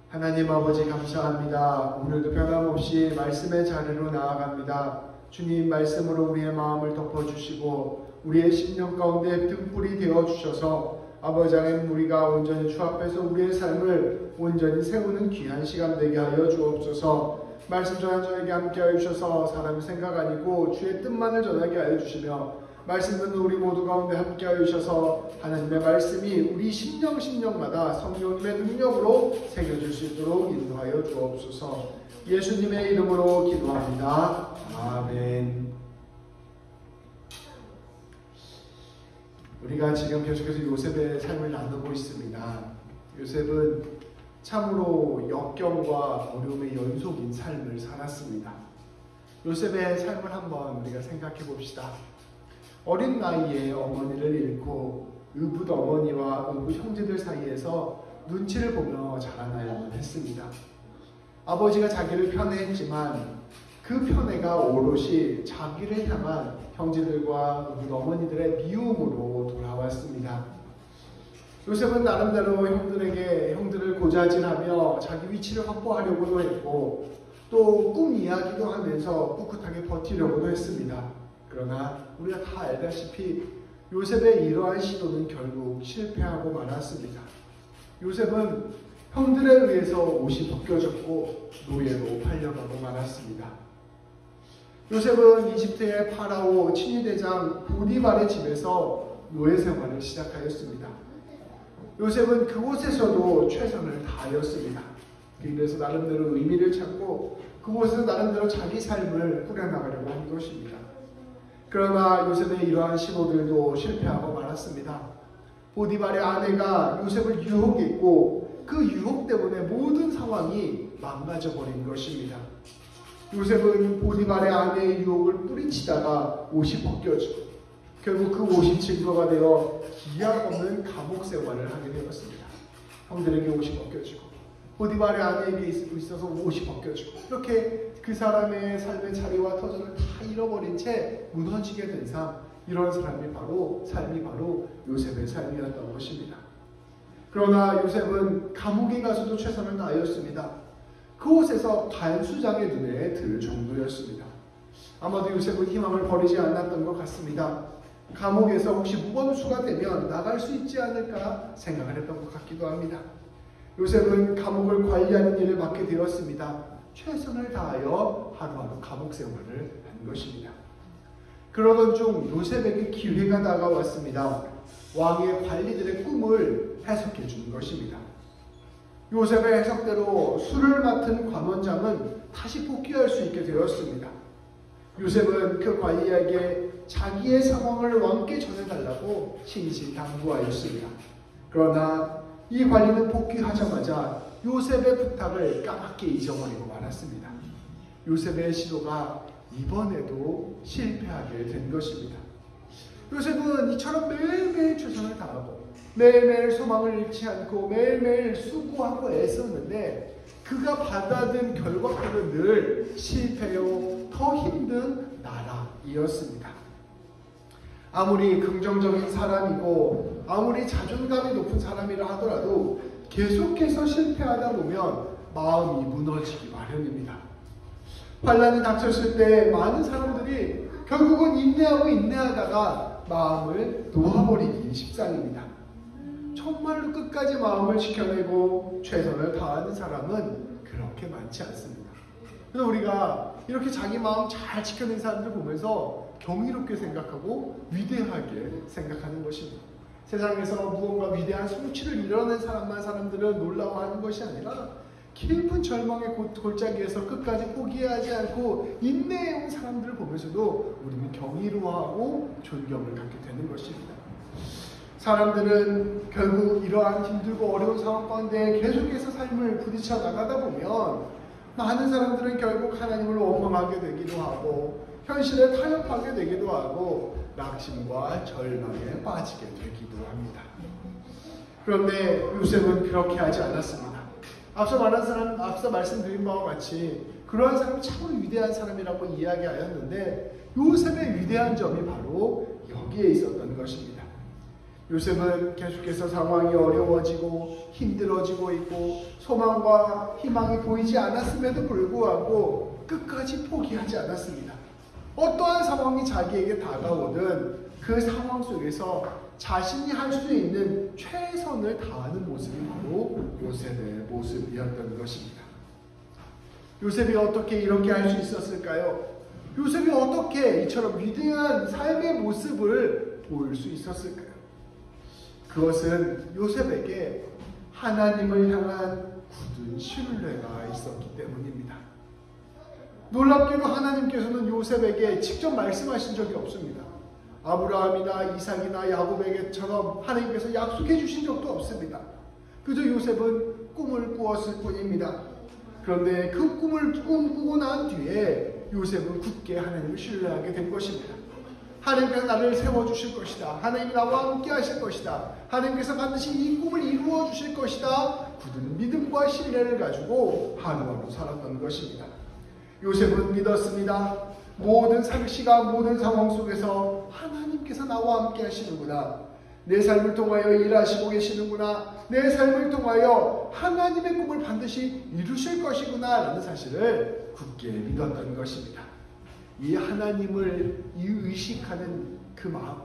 하나님 아버지 감사합니다. 오늘도 변함없이 말씀의 자리로 나아갑니다. 주님 말씀으로 우리의 마음을 덮어주시고 우리의 심령 가운데 등불이 되어주셔서 아버지 하나님 우리가 온전히 주 앞에서 우리의 삶을 온전히 세우는 귀한 시간 되게 하여 주옵소서. 말씀 전한 저에게 함께 하여 주셔서 사람의 생각 아니고 주의 뜻만을 전하게 하여 주시며 말씀 듣는 우리 모두 가운데 함께 하여 주셔서 하나님의 말씀이 우리 심령마다 성령님의 능력으로 새겨질 수 있도록 인도하여 주옵소서. 예수님의 이름으로 기도합니다. 아멘. 우리가 지금 계속해서 요셉의 삶을 나누고 있습니다. 요셉은 참으로 역경과 어려움의 연속인 삶을 살았습니다. 요셉의 삶을 한번 우리가 생각해 봅시다. 어린 나이에 어머니를 잃고 의붓 어머니와 의붓 형제들 사이에서 눈치를 보며 자라나야만 했습니다. 아버지가 자기를 편애했지만 그 편애가 오롯이 자기를 향한 형제들과 의붓 어머니들의 미움으로 돌아왔습니다. 요셉은 나름대로 형들을 고자질하며 자기 위치를 확보하려고도 했고 또 꿈 이야기도 하면서 꿋꿋하게 버티려고도 했습니다. 그러나 우리가 다 알다시피 요셉의 이러한 시도는 결국 실패하고 말았습니다. 요셉은 형들에 의해서 옷이 벗겨졌고 노예로 팔려가고 말았습니다. 요셉은 이집트의 파라오 친위대장 보디발의 집에서 노예 생활을 시작하였습니다. 요셉은 그곳에서도 최선을 다하였습니다. 그래서 나름대로 의미를 찾고 그곳에서 나름대로 자기 삶을 꾸려나가려고 한 것입니다. 그러나 요셉의 이러한 시도들도 실패하고 말았습니다. 보디발의 아내가 요셉을 유혹했고 그 유혹 때문에 모든 상황이 망가져버린 것입니다. 요셉은 보디발의 아내의 유혹을 뿌리치다가 옷이 벗겨지고 결국 그 옷이 증거가 되어 기약 없는 감옥 생활을 하게 되었습니다. 형들에게 옷이 벗겨지고 보디발의 아내에게 있어서 옷이 벗겨지고 이렇게 그 사람의 삶의 자리와 터전을 다 잃어버린 채 무너지게 된 삶, 이런 삶이 바로 요셉의 삶이었던 것입니다. 그러나 요셉은 감옥에 가서도 최선을 다하였습니다. 그곳에서 간수장의 눈에 들 정도였습니다. 아마도 요셉은 희망을 버리지 않았던 것 같습니다. 감옥에서 혹시 무범수가 되면 나갈 수 있지 않을까 생각을 했던 것 같기도 합니다. 요셉은 감옥을 관리하는 일을 맡게 되었습니다. 최선을 다하여 하루하루 감옥 생활을 한 것입니다. 그러던 중 요셉에게 기회가 다가왔습니다. 왕의 관리들의 꿈을 해석해 준 것입니다. 요셉의 해석대로 술을 맡은 관원장은 다시 복귀할 수 있게 되었습니다. 요셉은 그 관리에게 자기의 상황을 왕께 전해달라고 신신당부하였습니다. 그러나 이 관리는 복귀하자마자 요셉의 부탁을 까맣게 잊어버리고 말았습니다. 요셉의 시도가 이번에도 실패하게 된 것입니다. 요셉은 이처럼 매일매일 최선을 다하고 매일매일 소망을 잃지 않고 매일매일 수고하고 애썼는데 그가 받아든 결과물은 늘 실패요 더 힘든 나라이었습니다. 아무리 긍정적인 사람이고 아무리 자존감이 높은 사람이라 하더라도 계속해서 실패하다 보면 마음이 무너지기 마련입니다. 환난이 닥쳤을 때 많은 사람들이 결국은 인내하다가 마음을 놓아버리기 십상입니다. 정말로 끝까지 마음을 지켜내고 최선을 다하는 사람은 그렇게 많지 않습니다. 그래서 우리가 이렇게 자기 마음 잘 지켜낸 사람들 보면서 경이롭게 생각하고 위대하게 생각하는 것입니다. 세상에서 무언가 위대한 성취를 이뤄낸 사람들은 놀라워하는 것이 아니라 깊은 절망의 골짜기에서 끝까지 포기하지 않고 인내해온 사람들을 보면서도 우리는 경이로워하고 존경을 갖게 되는 것입니다. 사람들은 결국 이러한 힘들고 어려운 상황 가운데 계속해서 삶을 부딪혀 나가다 보면 많은 사람들은 결국 하나님을 원망하게 되기도 하고 현실에 타협하게 되기도 하고 낙심과 절망에 빠지게 되기도 합니다. 그런데 요셉은 그렇게 하지 않았습니다. 앞서 말씀드린 바와 같이 그러한 사람이 참 위대한 사람이라고 이야기하였는데 요셉의 위대한 점이 바로 여기에 있었던 것입니다. 요셉은 계속해서 상황이 어려워지고 힘들어지고 있고 소망과 희망이 보이지 않았음에도 불구하고 끝까지 포기하지 않았습니다. 어떠한 상황이 자기에게 다가오든 그 상황 속에서 자신이 할 수 있는 최선을 다하는 모습이 바로 요셉의 모습이었던 것입니다. 요셉이 어떻게 이렇게 할 수 있었을까요? 요셉이 어떻게 이처럼 위대한 삶의 모습을 보일 수 있었을까요? 그것은 요셉에게 하나님을 향한 굳은 신뢰가 있었기 때문입니다. 놀랍게도 하나님께서는 요셉에게 직접 말씀하신 적이 없습니다. 아브라함이나 이삭이나 야곱에게처럼 하나님께서 약속해 주신 적도 없습니다. 그저 요셉은 꿈을 꾸었을 뿐입니다. 그런데 그 꿈을 꿈꾸고 난 뒤에 요셉은 굳게 하나님을 신뢰하게 된 것입니다. 하나님께서 나를 세워주실 것이다. 하나님이 나와 함께 하실 것이다. 하나님께서 반드시 이 꿈을 이루어 주실 것이다. 굳은 믿음과 신뢰를 가지고 하루하루 살았던 것입니다. 요셉은 믿었습니다. 모든 시간, 모든 상황 속에서 하나님께서 나와 함께 하시는구나. 내 삶을 통하여 일하시고 계시는구나. 내 삶을 통하여 하나님의 꿈을 반드시 이루실 것이구나 라는 사실을 굳게 믿었던 것입니다. 이 하나님을 의식하는 그 마음,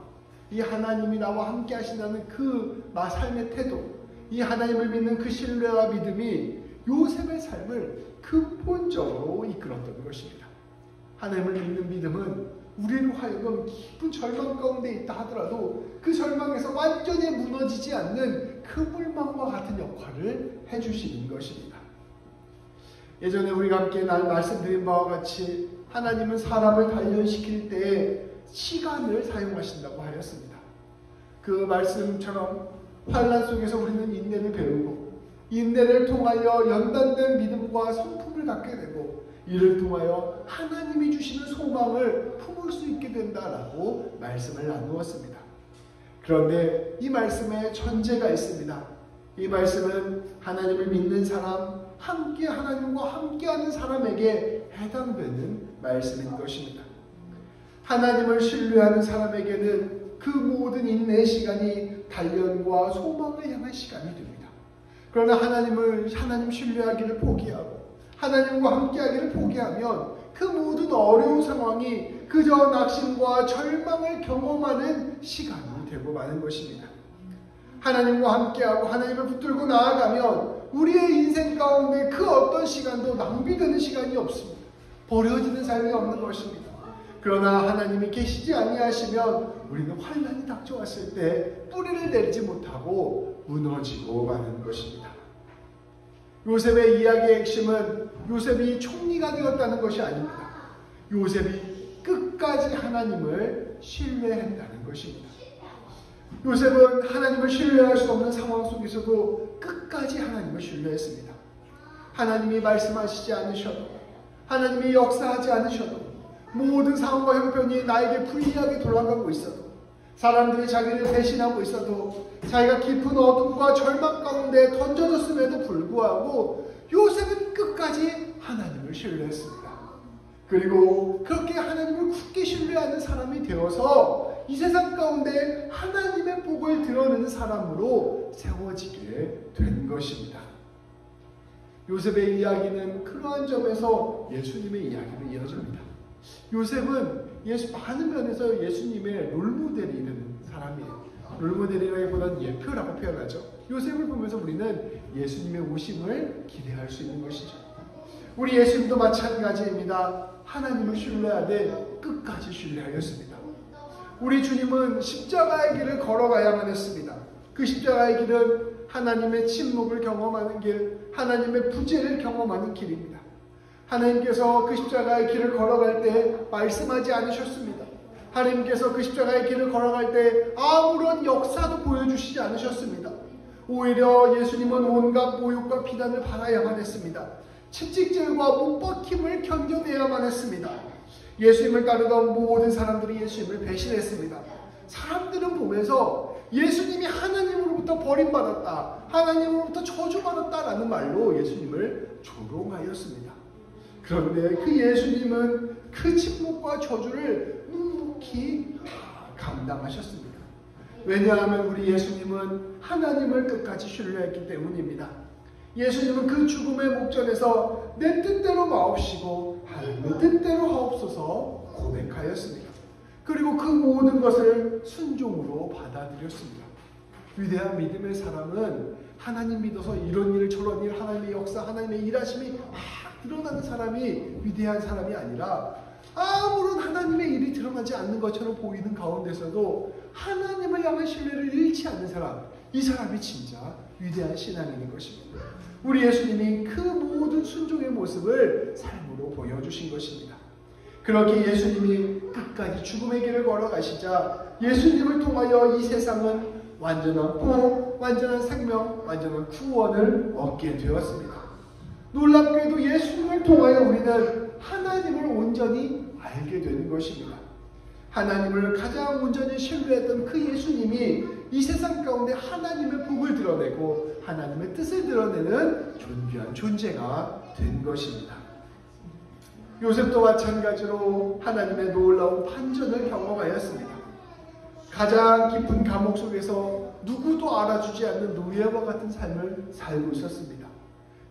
이 하나님이 나와 함께 하신다는 그 삶의 태도, 이 하나님을 믿는 그 신뢰와 믿음이 요셉의 삶을 근본적으로 이끌었던 것입니다. 하나님을 믿는 믿음은 우리로 하여금 깊은 절망 가운데 있다 하더라도 그 절망에서 완전히 무너지지 않는 그물망과 같은 역할을 해주시는 것입니다. 예전에 우리가 함께 말씀드린 바와 같이 하나님은 사람을 단련시킬 때 시간을 사용하신다고 하였습니다. 그 말씀처럼 환난 속에서 우리는 인내를 배우고 인내를 통하여 연단된 믿음과 성품을 갖게 되고 이를 통하여 하나님이 주시는 소망을 품을 수 있게 된다라고 말씀을 나누었습니다. 그런데 이 말씀에 전제가 있습니다. 이 말씀은 하나님을 믿는 사람, 함께 하나님과 함께하는 사람에게 해당되는 말씀인 것입니다. 하나님을 신뢰하는 사람에게는 그 모든 인내의 시간이 단련과 소망을 향한 시간이 됩니다. 그러나 하나님 신뢰하기를 포기하고 하나님과 함께하기를 포기하면 그 모든 어려운 상황이 그저 낙심과 절망을 경험하는 시간이 되고 마는 것입니다. 하나님과 함께하고 하나님을 붙들고 나아가면 우리의 인생 가운데 그 어떤 시간도 낭비되는 시간이 없습니다. 버려지는 삶이 없는 것입니다. 그러나 하나님이 계시지 아니하시면 우리는 환난이 닥쳐왔을 때 뿌리를 내리지 못하고 무너지고 마는 것입니다. 요셉의 이야기의 핵심은 요셉이 총리가 되었다는 것이 아닙니다. 요셉이 끝까지 하나님을 신뢰한다는 것입니다. 요셉은 하나님을 신뢰할 수 없는 상황 속에서도 끝까지 하나님을 신뢰했습니다. 하나님이 말씀하시지 않으셔도 하나님이 역사하지 않으셔도 모든 상황과 형편이 나에게 불리하게 돌아가고 있어도 사람들이 자기를 배신하고 있어도 자기가 깊은 어둠과 절망 가운데 던져졌음에도 불구하고 요셉은 끝까지 하나님을 신뢰했습니다. 그리고 그렇게 하나님을 굳게 신뢰하는 사람이 되어서 이 세상 가운데 하나님의 복을 드러내는 사람으로 세워지게 된 것입니다. 요셉의 이야기는 그러한 점에서 예수님의 이야기로 이어집니다. 요셉은 많은 면에서 예수님의 롤모델이 되는 사람이에요. 롤모델이라기보다는 예표라고 표현하죠. 요셉을 보면서 우리는 예수님의 오심을 기대할 수 있는 것이죠. 우리 예수님도 마찬가지입니다. 하나님을 신뢰하되 끝까지 신뢰하였습니다. 우리 주님은 십자가의 길을 걸어가야만 했습니다. 그 십자가의 길은 하나님의 침묵을 경험하는 길, 하나님의 부재를 경험하는 길입니다. 하나님께서 그 십자가의 길을 걸어갈 때 말씀하지 않으셨습니다. 하나님께서 그 십자가의 길을 걸어갈 때 아무런 역사도 보여주시지 않으셨습니다. 오히려 예수님은 온갖 모욕과 비난을 받아야만 했습니다. 채찍질과 못박힘을 견뎌내야만 했습니다. 예수님을 따르던 모든 사람들이 예수님을 배신했습니다. 사람들은 보면서 예수님이 하나님으로부터 버림받았다, 하나님으로부터 저주받았다라는 말로 예수님을 조롱하였습니다. 그런데 그 예수님은 그 침묵과 저주를 묵묵히 감당하셨습니다. 왜냐하면 우리 예수님은 하나님을 끝까지 신뢰했기 때문입니다. 예수님은 그 죽음의 목전에서 내 뜻대로 마옵시고 하나님의 뜻대로 하옵소서 고백하였습니다. 그리고 그 모든 것을 순종으로 받아들였습니다. 위대한 믿음의 사람은 하나님 믿어서 이런 일 저런 일 하나님의 역사 하나님의 일하심이 막 드러나는 사람이 위대한 사람이 아니라 아무런 하나님의 일이 드러나지 않는 것처럼 보이는 가운데서도 하나님을 향한 신뢰를 잃지 않는 사람, 이 사람이 진짜 위대한 신앙인인 것입니다. 우리 예수님이 그 모든 순종의 모습을 삶으로 보여주신 것입니다. 그렇게 예수님이 끝까지 죽음의 길을 걸어가시자 예수님을 통하여 이 세상은 완전한 복, 완전한 생명, 완전한 구원을 얻게 되었습니다. 놀랍게도 예수님을 통하여 우리는 하나님을 온전히 알게 되는 것입니다. 하나님을 가장 온전히 신뢰했던 그 예수님이 이 세상 가운데 하나님의 복을 드러내고 하나님의 뜻을 드러내는 존귀한 존재가 된 것입니다. 요셉도 마찬가지로 하나님의 놀라운 반전을 경험하였습니다. 가장 깊은 감옥 속에서 누구도 알아주지 않는 노예와 같은 삶을 살고 있었습니다.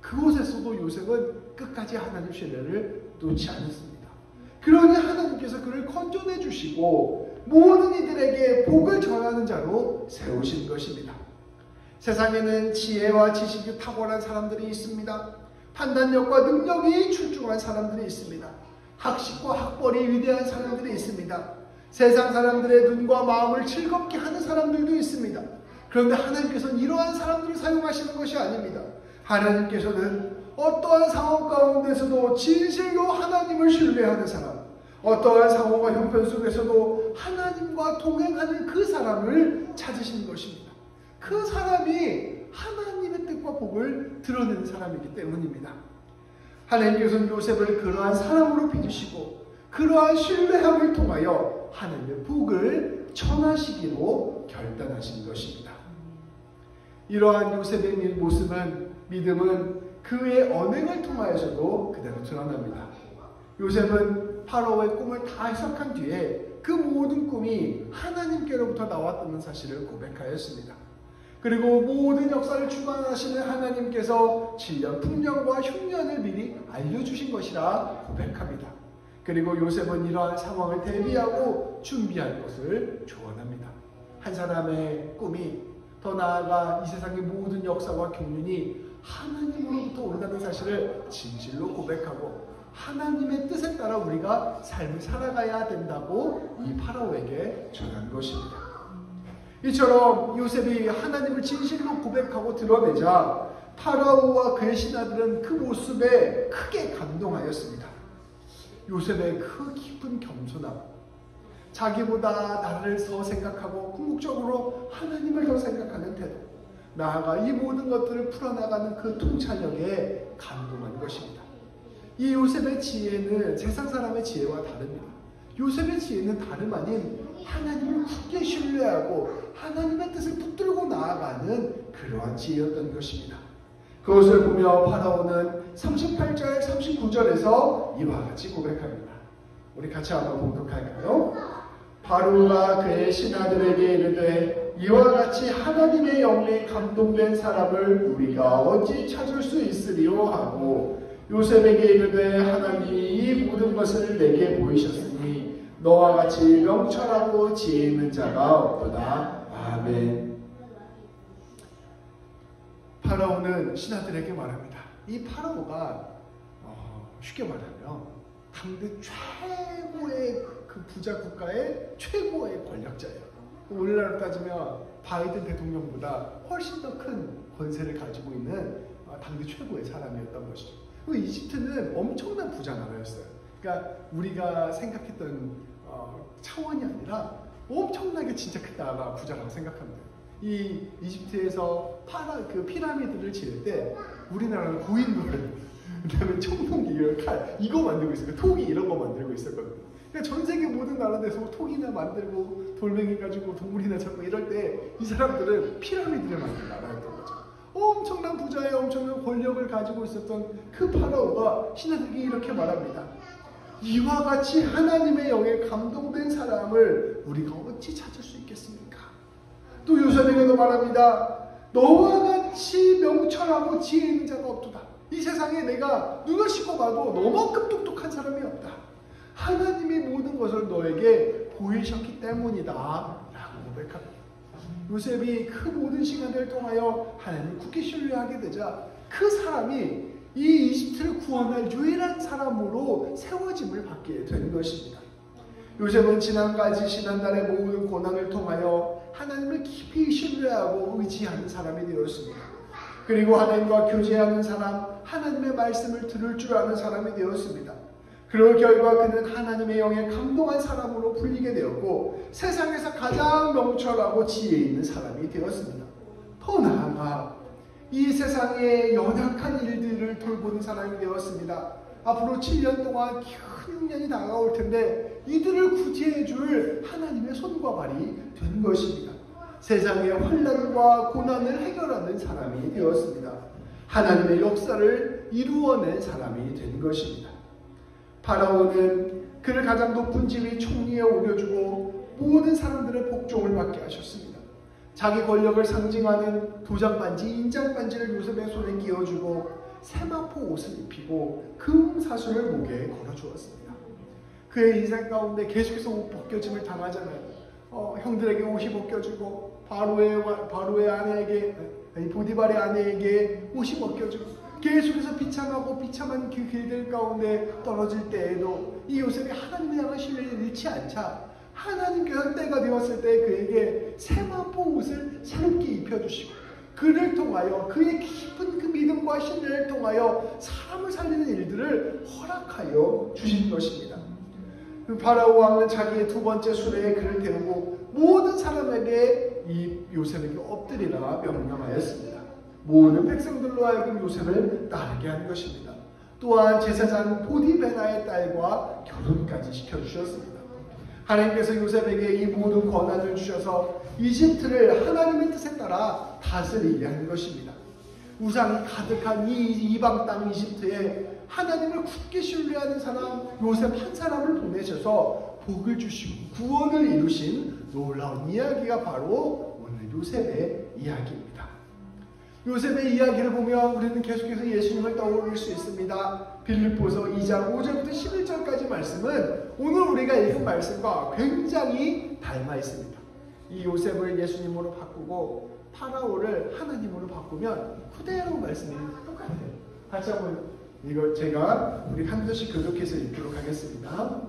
그곳에서도 요셉은 끝까지 하나님 신뢰를 놓지 않았습니다. 그러니 하나님께서 그를 건져내 주시고 모든 이들에게 복을 전하는 자로 세우신 것입니다. 세상에는 지혜와 지식이 탁월한 사람들이 있습니다. 판단력과 능력이 출중한 사람들이 있습니다. 학식과 학벌이 위대한 사람들이 있습니다. 세상 사람들의 눈과 마음을 즐겁게 하는 사람들도 있습니다. 그런데 하나님께서는 이러한 사람들을 사용하시는 것이 아닙니다. 하나님께서는 어떠한 상황 가운데서도 진실로 하나님을 신뢰하는 사람, 어떠한 상황과 형편 속에서도 하나님과 동행하는 그 사람을 찾으시는 것입니다. 그 사람이 하나님의 뜻과 복을 드러내는 사람이기 때문입니다. 하나님께서는 요셉을 그러한 사람으로 빚으시고 그러한 신뢰함을 통하여 하나님의 복을 전하시기로 결단하신 것입니다. 이러한 요셉의 모습은 믿음은 그의 언행을 통하여서도 그대로 드러납니다. 요셉은 파라오의 꿈을 다 해석한 뒤에 그 모든 꿈이 하나님께로부터 나왔다는 사실을 고백하였습니다. 그리고 모든 역사를 주관하시는 하나님께서 7년 풍년과 흉년을 미리 알려주신 것이라 고백합니다. 그리고 요셉은 이러한 상황을 대비하고 준비할 것을 조언합니다. 한 사람의 꿈이 더 나아가 이 세상의 모든 역사와 경륜이 하나님으로부터 온다는 사실을 진실로 고백하고 하나님의 뜻에 따라 우리가 삶을 살아가야 된다고 이 파라오에게 전한 것입니다. 이처럼 요셉이 하나님을 진실로 고백하고 드러내자 파라오와 그의 신하들은 그 모습에 크게 감동하였습니다. 요셉의 그 깊은 겸손함, 자기보다 나를 더 생각하고 궁극적으로 하나님을 더 생각하는 태도, 나아가 이 모든 것들을 풀어나가는 그 통찰력에 감동한 것입니다. 이 요셉의 지혜는 세상 사람의 지혜와 다릅니다. 요셉의 지혜는 다름 아닌 하나님을 굳게 신뢰하고 하나님의 뜻을 붙들고 나아가는 그러한 지혜였던 것입니다. 그것을 보며 파라오는 38절, 39절에서 이와 같이 고백합니다. 우리 같이 한번 봉독할까요? 파라오가 그의 신하들에게 이르되 이와 같이 하나님의 영에 감동된 사람을 우리가 어찌 찾을 수 있으리요 하고 요셉에게 이르되 하나님이 이 모든 것을 내게 보이셨으니 너와 같이 명철하고 지혜 있는 자가 없도다. 아멘. 파라오는 신하들에게 말합니다. 이 파라오가 쉽게 말하면 당대 최고의 그 부자 국가의 최고의 권력자예요. 오늘날로 따지면 바이든 대통령보다 훨씬 더 큰 권세를 가지고 있는 당대 최고의 사람이었던 것이죠. 그 이집트는 엄청난 부자 나라였어요. 그러니까 우리가 생각했던 차원이 아니라 엄청나게 진짜 큰 나라가 부자라고 생각합니다. 이 이집트에서 그 피라미드를 지을 때 우리나라는 고인물을 그다음에 청동기, 칼 이거 만들고 있어요. 토기 이런 거 만들고 있었거든요. 그러니까 전 세계 모든 나라에서 토기나 만들고 돌멩이 가지고 동물이나 잡고 이럴 때 이 사람들은 피라미드를 만든 나라였던 거죠. 엄청난 부자의 엄청난 권력을 가지고 있었던 그 파라오가 신하들에게 이렇게 말합니다. 이와 같이 하나님의 영에 감동된 사람을 우리가 어찌 찾을 수 있겠습니까? 또 요셉에게도 말합니다. 너와 같이 명철하고 지혜 있는 자가 없도다. 이 세상에 내가 눈을 씻고 봐도 너만큼 똑똑한 사람이 없다. 하나님이 모든 것을 너에게 보이셨기 때문이다 라고 고백합니다. 요셉이 그 모든 시간을 통하여 하나님을 굳게 신뢰하게 되자 그 사람이 이 이집트를 구원할 유일한 사람으로 세워짐을 받게 된 것입니다. 요셉은 지난달의 모든 고난을 통하여 하나님을 깊이 신뢰하고 의지하는 사람이 되었습니다. 그리고 하나님과 교제하는 사람, 하나님의 말씀을 들을 줄 아는 사람이 되었습니다. 그런 결과 그는 하나님의 영에 감동한 사람으로 불리게 되었고 세상에서 가장 명철하고 지혜 있는 사람이 되었습니다. 더 나아가 이 세상의 연약한 일들을 돌보는 사람이 되었습니다. 앞으로 7년 동안 큰 6년이 다가올 텐데 이들을 구제해 줄 하나님의 손과 발이 된 것입니다. 세상의 환난과 고난을 해결하는 사람이 되었습니다. 하나님의 역사를 이루어낸 사람이 된 것입니다. 파라오는 그를 가장 높은 지위 총리에 올려주고 모든 사람들의 복종을 받게 하셨습니다. 자기 권력을 상징하는 도장반지, 인장반지를 요셉의 손에 끼워주고 세마포 옷을 입히고 금사슬을 목에 걸어주었습니다. 그의 인생 가운데 계속해서 옷 벗겨짐을 당하잖아요. 형들에게 옷이 벗겨지고 바로의 아내에게, 보디발의 아내에게 옷이 벗겨지고 계속해서 비참한 그 길들 가운데 떨어질 때에도 이 요셉이 하나님을 향한 신뢰를 잃지 않자 하나님께서 때가 되었을 때 그에게 세마포 옷을 새롭게 입혀주시고 그를 통하여 그의 깊은 그 믿음과 신뢰를 통하여 사람을 살리는 일들을 허락하여 주신 것입니다. 파라오 왕은 자기의 두 번째 수레에 그를 태우고 모든 사람에게 이 요셉에게 엎드리라 명령하였습니다. 모든 백성들로 하여금 요셉을 따르게 한 것입니다. 또한 제사장 보디베라의 딸과 결혼까지 시켜주셨습니다. 하나님께서 요셉에게 이 모든 권한을 주셔서 이집트를 하나님의 뜻에 따라 다스리게 한 것입니다. 우상이 가득한 이 이방 땅 이집트에 하나님을 굳게 신뢰하는 사람 요셉 한 사람을 보내셔서 복을 주시고 구원을 이루신 놀라운 이야기가 바로 오늘 요셉의 이야기입니다. 요셉의 이야기를 보면 우리는 계속해서 예수님을 떠올릴 수 있습니다. 빌립보서 2장 5절부터 11절까지 말씀은 오늘 우리가 읽은 말씀과 굉장히 닮아 있습니다. 이 요셉을 예수님으로 바꾸고 파라오를 하나님으로 바꾸면 그대로 말씀이 똑같아요. 같이 한번 이거 제가 우리 한 절씩 교독해서 읽도록 하겠습니다.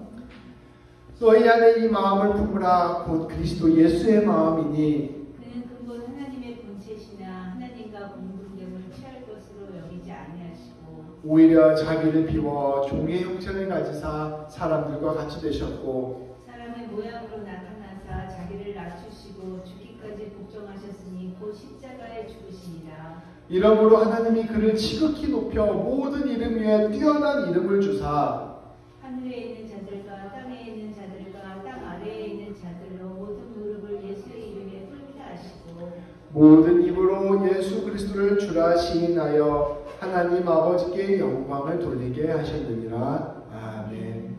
너희 안에 이 마음을 품으라. 곧 그리스도 예수의 마음이니 그는 근본 하나님의 본체시나 하나님과 공동됨을 취할 것으로 여기지 아니하시고 오히려 자기를 비워 종의 형체를 가지사 사람들과 같이 되셨고 사람의 모양으로 나타나사 자기를 낮추시고 죽기까지 복종하셨으니 곧 십자가에 죽으시니라. 이러므로 하나님이 그를 지극히 높여 모든 이름 위에 뛰어난 이름을 주사 하늘에 있는 자들과 땅에 있는 자들과 땅 아래에 있는 자들로 모든 무릎을 예수의 이름에 꿇게 하시고 모든 입으로 예수 그리스도를 주라 시인하여 하나님 아버지께 영광을 돌리게 하셨느니라. 아멘.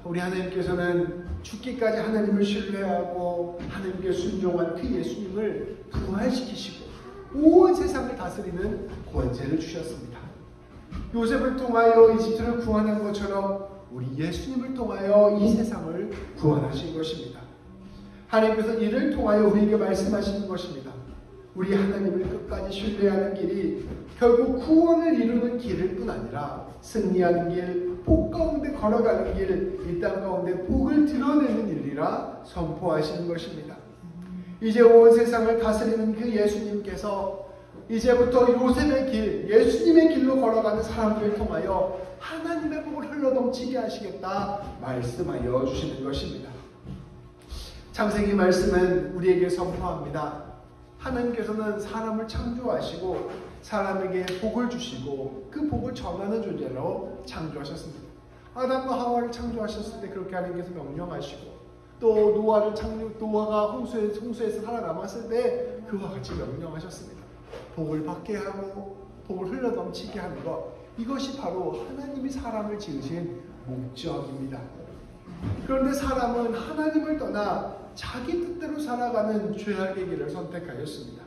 우리 하나님께서는 죽기까지 하나님을 신뢰하고 하나님께 순종한 그 예수님을 부활시키시고 온 세상을 다스리는 권세를 주셨습니다. 요셉을 통하여 이집트를 구원한 것처럼 우리 예수님을 통하여 이 세상을 구원하신 것입니다. 하나님께서 이를 통하여 우리에게 말씀하시는 것입니다. 우리 하나님을 끝까지 신뢰하는 길이 결국 구원을 이루는 길일 뿐 아니라 승리하는 길, 복 가운데 걸어가는 길, 이 땅 가운데 복을 드러내는 일이라 선포하시는 것입니다. 이제 온 세상을 다스리는 그 예수님께서 이제부터 요셉의 길, 예수님의 길로 걸어가는 사람들을 통하여 하나님의 복을 흘러넘치게 하시겠다 말씀하여 주시는 것입니다. 창세기 말씀은 우리에게 선포합니다. 하나님께서는 사람을 창조하시고 사람에게 복을 주시고 그 복을 전하는 존재로 창조하셨습니다. 아담과 하와를 창조하셨을 때 그렇게 하나님께서 명령하시고 또 노아가 홍수에서 살아남았을 때 그와 같이 명령하셨습니다. 복을 받게 하고 복을 흘러넘치게 하는 것, 이것이 바로 하나님이 사람을 지으신 목적입니다. 그런데 사람은 하나님을 떠나 자기 뜻대로 살아가는 죄악의 길을 선택하였습니다.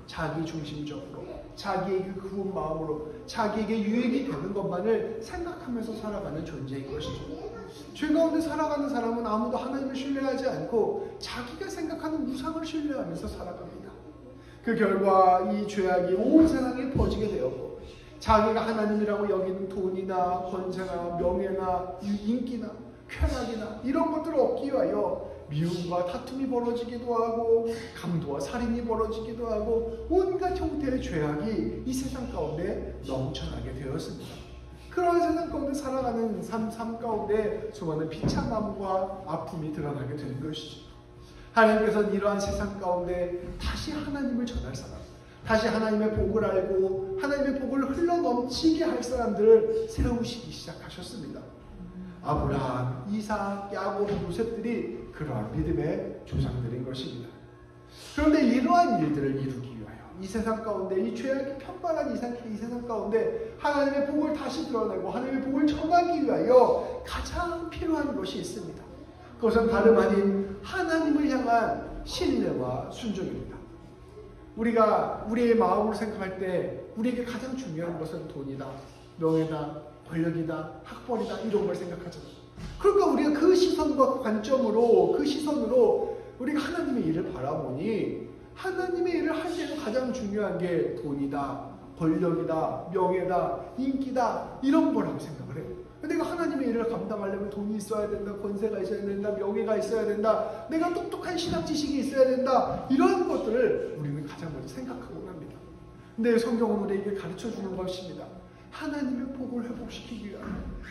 자기 중심적으로, 자기에게 구운 마음으로, 자기에게 유익이 되는 것만을 생각하면서 살아가는 존재인 것이죠. 죄 가운데 살아가는 사람은 아무도 하나님을 신뢰하지 않고 자기가 생각하는 우상을 신뢰하면서 살아갑니다. 그 결과 이 죄악이 온 세상에 퍼지게 되었고, 자기가 하나님이라고 여기는 돈이나 권세나 명예나 인기나 쾌락이나 이런 것들을 얻기 위하여 미움과 다툼이 벌어지기도 하고 강도와 살인이 벌어지기도 하고 온갖 형태의 죄악이 이 세상 가운데 넘쳐나게 되었습니다. 그러한 세상 가운데 살아가는 삶 가운데 수많은 비참함과 아픔이 드러나게 되는 것이죠. 하나님께서는 이러한 세상 가운데 다시 하나님을 전할 사람, 다시 하나님의 복을 알고 하나님의 복을 흘러넘치게 할 사람들을 세우시기 시작하셨습니다. 아브라함, 이삭, 야곱, 요셉들이 그러한 믿음의 조상들인 것입니다. 그런데 이러한 일들을 이루기 위하여 이 세상 가운데 이 죄악이 편발한 이 세상 가운데 하나님의 복을 다시 드러내고 하나님의 복을 전하기 위하여 가장 필요한 것이 있습니다. 그것은 다름 아닌 하나님을 향한 신뢰와 순종입니다. 우리가 우리의 마음으로 생각할 때 우리에게 가장 중요한 것은 돈이다, 명예다, 권력이다, 학벌이다 이런 걸 생각하잖아요. 그러니까 우리가 그 시선과 관점으로 그 시선으로 우리가 하나님의 일을 바라보니 하나님의 일을 할 때는 가장 중요한 게 돈이다, 권력이다, 명예다, 인기다 이런 거라고 생각을 해요. 내가 하나님의 일을 감당하려면 돈이 있어야 된다, 권세가 있어야 된다, 명예가 있어야 된다, 내가 똑똑한 신학 지식이 있어야 된다 이런 것들을 우리는 가장 먼저 생각하곤 합니다. 근데 성경은 우리에게 가르쳐 주는 것입니다. 하나님의 복을 회복시키기 위하여,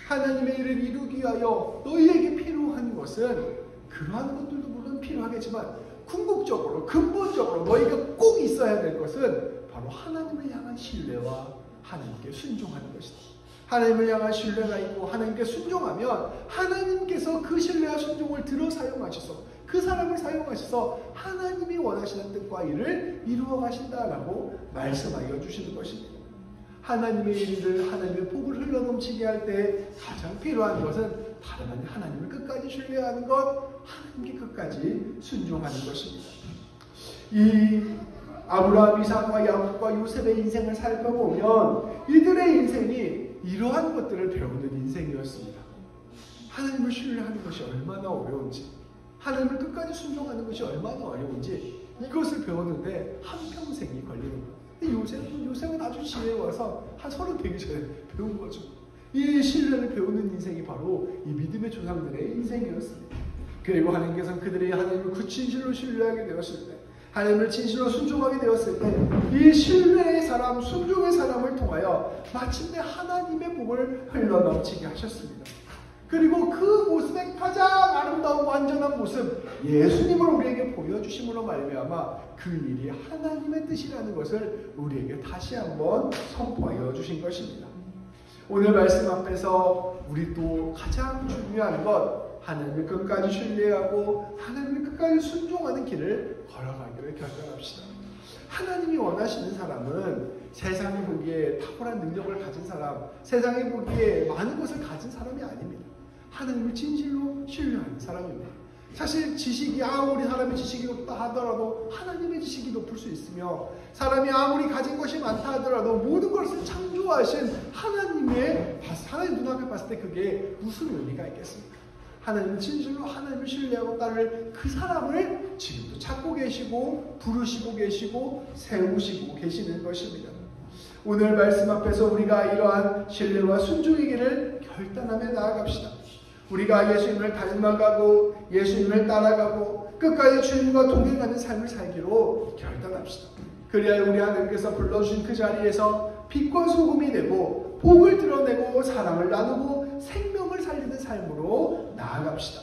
하나님의 일을 이루기 위하여 너희에게 필요한 것은 그러한 것들도 물론 필요하겠지만 궁극적으로 근본적으로 너희가 꼭 있어야 될 것은 바로 하나님을 향한 신뢰와 하나님께 순종하는 것이다. 하나님을 향한 신뢰가 있고 하나님께 순종하면 하나님께서 그 신뢰와 순종을 들어 사용하셔서 그 사람을 사용하셔서 하나님이 원하시는 뜻과 일을 이루어 가신다라고 말씀하여 주시는 것입니다. 하나님의 일을, 하나님의 복을 흘러넘치게 할 때 가장 필요한 것은 다른 아닌 하나님을 끝까지 신뢰하는 것, 하나님께 끝까지 순종하는 것입니다. 이 아브라함, 이삭과 야곱과 요셉의 인생을 살펴보면 이들의 인생이 이러한 것들을 배우는 인생이었습니다. 하나님을 신뢰하는 것이 얼마나 어려운지, 하나님을 끝까지 순종하는 것이 얼마나 어려운지 이것을 배웠는데 한평생이 걸리는 거예요. 요셉은 아주 지혜로워서 한 30 되기 전에 배운 거죠. 이 신뢰를 배우는 인생이 바로 이 믿음의 조상들의 인생이었습니다. 그리고 하나님께서는 그들이 하나님을 진실로 신뢰하게 되었을 때, 하나님을 진실로 순종하게 되었을 때 이 신뢰의 사람, 순종의 사람을 통하여 마침내 하나님의 복을 흘러넘치게 하셨습니다. 그리고 그 모습의 가장 아름다운 완전한 모습, 예수님을 우리에게 보여주심으로 말미암아 그 일이 하나님의 뜻이라는 것을 우리에게 다시 한번 선포하여 주신 것입니다. 오늘 말씀 앞에서 우리 또 가장 중요한 것, 하나님을 끝까지 신뢰하고 하나님을 끝까지 순종하는 길을 걸어가기를 결단합시다. 하나님이 원하시는 사람은 세상이 보기에 탁월한 능력을 가진 사람, 세상이 보기에 많은 것을 가진 사람이 아닙니다. 하나님을 진실로 신뢰하는 사람입니다. 사실 지식이 아무리 사람의 지식이 높다 하더라도 하나님의 지식이 높을 수 있으며 사람이 아무리 가진 것이 많다 하더라도 모든 것을 창조하신 하나님 눈앞에 봤을 때 그게 무슨 의미가 있겠습니까? 하나님은 진실로 하나님을 신뢰하고 따를 그 사람을 지금도 찾고 계시고 부르시고 계시고 세우시고 계시는 것입니다. 오늘 말씀 앞에서 우리가 이러한 신뢰와 순종의 길을 결단하며 나아갑시다. 우리가 예수님을 닮아가고 예수님을 따라가고 끝까지 주님과 동행하는 삶을 살기로 결단합시다. 그래야 우리 하나님께서 불러주신 그 자리에서 빛과 소금이 되고 복을 드러내고 사랑을 나누고 생명을 살리는 삶으로 나아갑시다.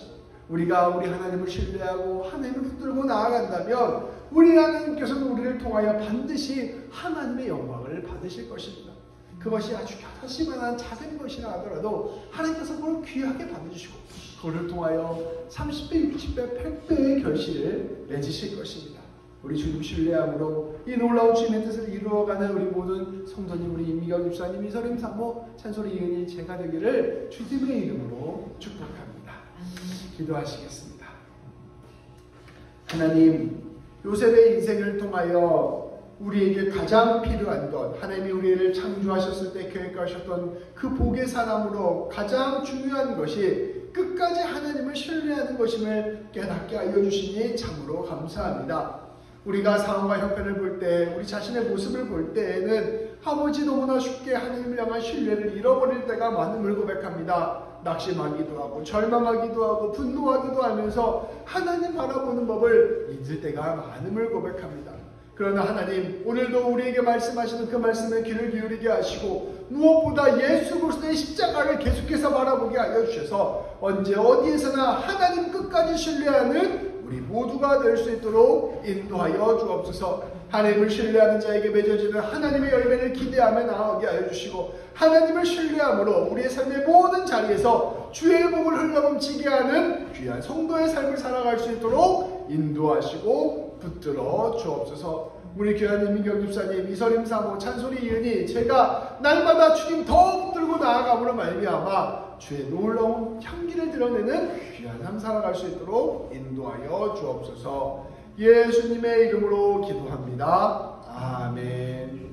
우리가 우리 하나님을 신뢰하고 하나님을 붙들고 나아간다면 우리 하나님께서는 우리를 통하여 반드시 하나님의 영광을 받으실 것입니다. 그것이 아주 겨자씨만한 작은 것이라 하더라도 하나님께서 그걸 귀하게 받아주시고 그를 통하여 30배, 60배, 100배의 결실을 맺으실 것입니다. 우리 주님 신뢰함으로 이 놀라운 주님의 뜻을 이루어가는 우리 모든 성도님, 우리 임미경 집사님, 이서림 사모, 찬소리 이은이 제가 되기를 주님의 이름으로 축복합니다. 기도하시겠습니다. 하나님, 요셉의 인생을 통하여 우리에게 가장 필요한 것, 하나님이 우리를 창조하셨을 때 계획하셨던 그 복의 사람으로 가장 중요한 것이 끝까지 하나님을 신뢰하는 것임을 깨닫게 알려주시니 참으로 감사합니다. 우리가 상황과 형편을 볼 때, 우리 자신의 모습을 볼 때에는 아버지 너무나 쉽게 하나님을 향한 신뢰를 잃어버릴 때가 많음을 고백합니다. 낙심하기도 하고 절망하기도 하고 분노하기도 하면서 하나님 바라보는 법을 잊을 때가 많음을 고백합니다. 그러나 하나님, 오늘도 우리에게 말씀하시는 그 말씀에 귀를 기울이게 하시고 무엇보다 예수 그리스도의 십자가를 계속해서 바라보게 하여 주셔서 언제 어디에서나 하나님 끝까지 신뢰하는 우리 모두가 될 수 있도록 인도하여 주옵소서. 하나님을 신뢰하는 자에게 맺어지는 하나님의 열매를 기대하며 나아가게 하여 주시고, 하나님을 신뢰함으로 우리의 삶의 모든 자리에서 주의 복을 흘러넘치게 하는 귀한 성도의 삶을 살아갈 수 있도록 인도하시고 붙들어 주옵소서. 우리 귀한 이민경 집사님, 이설임 사모, 찬소리 이은이 제가 날마다 주님 더 붙들고 나아감으로 말미암아 주의 놀라운 향기를 드러내는 귀한 삶 살아갈 수 있도록 인도하여 주옵소서. 예수님의 이름으로 기도합니다. 아멘.